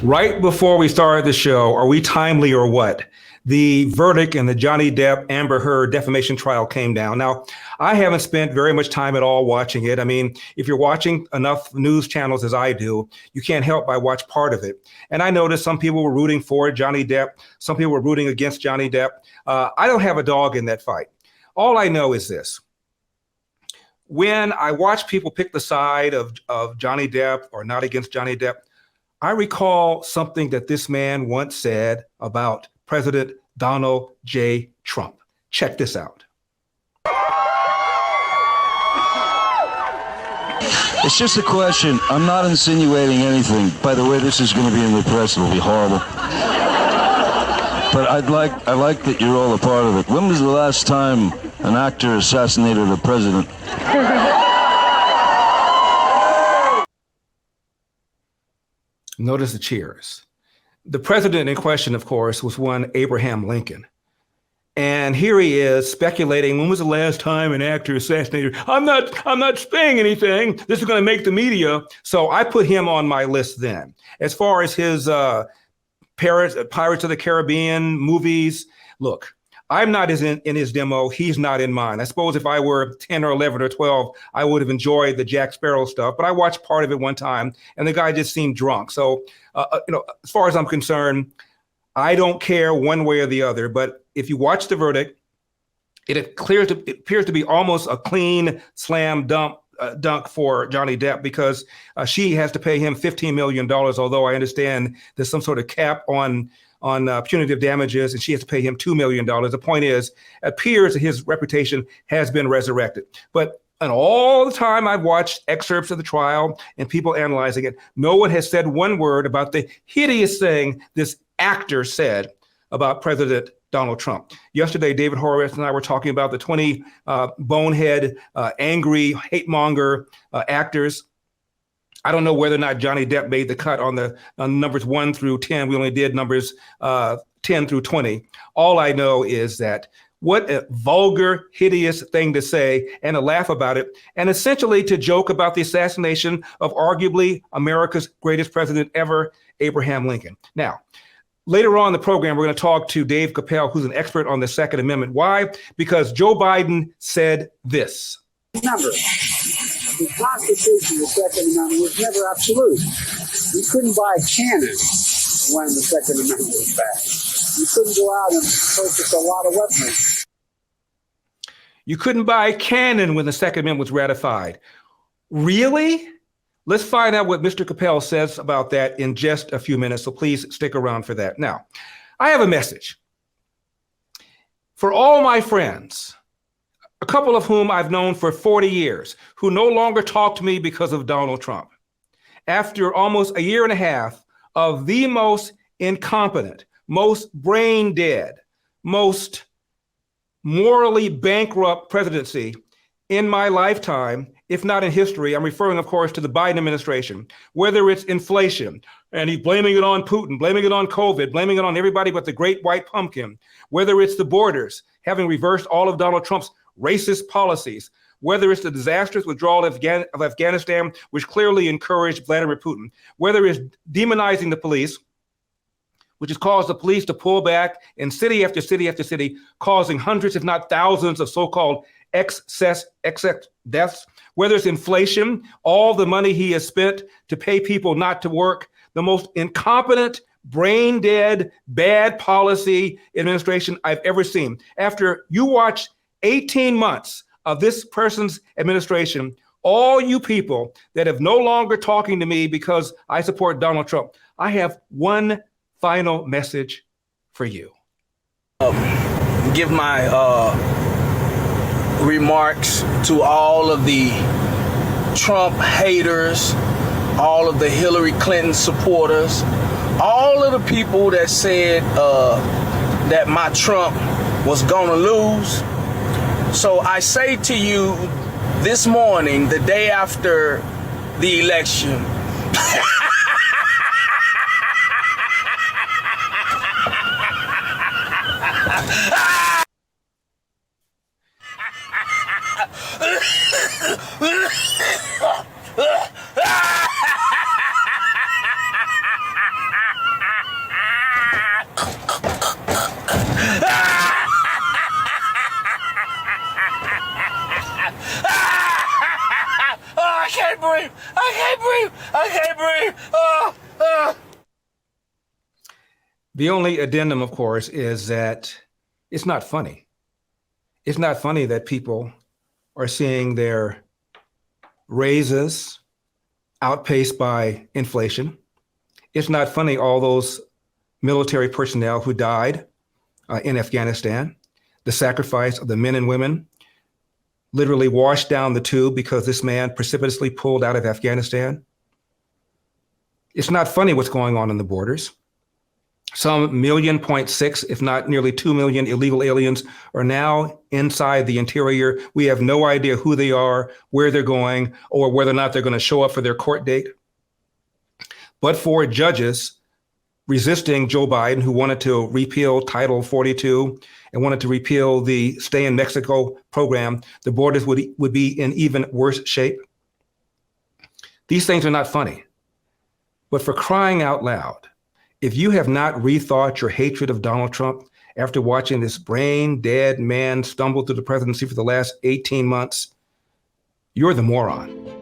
Right before we started the show, are we timely or what? The verdict in the Johnny Depp Amber Heard defamation trial came down. Now, I haven't spent very much time at all watching it. I mean, if you're watching enough news channels as I do, you can't help but watch part of it. And I noticed some people were rooting for Johnny Depp. Some people were rooting against Johnny Depp. I don't have a dog in that fight. All I know is this. When I watch people pick the side of Johnny Depp or not against Johnny Depp, I recall something that this man once said about President Donald J. Trump. Check this out. It's just a question. I'm not insinuating anything. By the way, this is going to be in the press. It'll be horrible. But I like that you're all a part of it. When was the last time an actor assassinated a president? Notice the cheers. The president in question, of course, was one Abraham Lincoln. And here he is speculating, when was the last time an actor assassinated? I'm not saying anything. This is going to make the media. So I put him on my list then. As far as his Pirates of the Caribbean movies, look, I'm not in his demo. He's not in mine. I suppose if I were 10 or 11 or 12, I would have enjoyed the Jack Sparrow stuff. But I watched part of it one time, and the guy just seemed drunk. So, as far as I'm concerned, I don't care one way or the other. But if you watch the verdict, it appears to be almost a clean slam dunk for Johnny Depp, because she has to pay him $15 million, although I understand there's some sort of cap on punitive damages, and she has to pay him $2 million. The point is, it appears that his reputation has been resurrected. But in all the time I've watched excerpts of the trial and people analyzing it, no one has said one word about the hideous thing this actor said about President Donald Trump. Yesterday, David Horowitz and I were talking about the 20 bonehead, angry, hate monger actors. I don't know whether or not Johnny Depp made the cut on the numbers 1 through 10. We only did numbers 10 through 20. All I know is that what a vulgar, hideous thing to say and to laugh about it, and essentially to joke about the assassination of arguably America's greatest president ever, Abraham Lincoln. Now, later on in the program, we're going to talk to Dave Capel, who's an expert on the Second Amendment. Why? Because Joe Biden said this. Remember, the Constitution, the Second Amendment, was never absolute. You couldn't buy a cannon when the Second Amendment was passed. You couldn't go out and purchase a lot of weaponry. You couldn't buy a cannon when the Second Amendment was ratified. Really? Let's find out what Mr. Capel says about that in just a few minutes, so please stick around for that. Now, I have a message for all my friends, a couple of whom I've known for 40 years, who no longer talk to me because of Donald Trump. After almost a year and a half of the most incompetent, most brain dead, most morally bankrupt presidency in my lifetime, if not in history, I'm referring, of course, to the Biden administration, whether it's inflation, and he's blaming it on Putin, blaming it on COVID, blaming it on everybody but the great white pumpkin, whether it's the borders, having reversed all of Donald Trump's racist policies, whether it's the disastrous withdrawal of Afghanistan, which clearly encouraged Vladimir Putin, whether it's demonizing the police, which has caused the police to pull back in city after city after city, causing hundreds, if not thousands, of so-called excess deaths, whether it's inflation, all the money he has spent to pay people not to work, the most incompetent, brain dead, bad policy administration I've ever seen. After you watch 18 months of this person's administration, all you people that have no longer talking to me because I support Donald Trump, I have one final message for you. Give my remarks to all of the Trump haters, all of the Hillary Clinton supporters, all of the people that said that my Trump was gonna lose. So I say to you this morning, the day after the election, can't breathe. I can't breathe. I can't breathe. The only addendum, of course, is that it's not funny. It's not funny that people are seeing their raises outpaced by inflation. It's not funny all those military personnel who died in Afghanistan, the sacrifice of the men and women literally washed down the tube because this man precipitously pulled out of Afghanistan. It's not funny what's going on the borders. Some 1.6 million, if not nearly 2 million illegal aliens are now inside the interior. We have no idea who they are, where they're going, or whether or not they're going to show up for their court date. But for judges resisting Joe Biden, who wanted to repeal Title 42 and wanted to repeal the Stay in Mexico program, the borders would be in even worse shape. These things are not funny. But for crying out loud, if you have not rethought your hatred of Donald Trump after watching this brain-dead man stumble through the presidency for the last 18 months, you're the moron.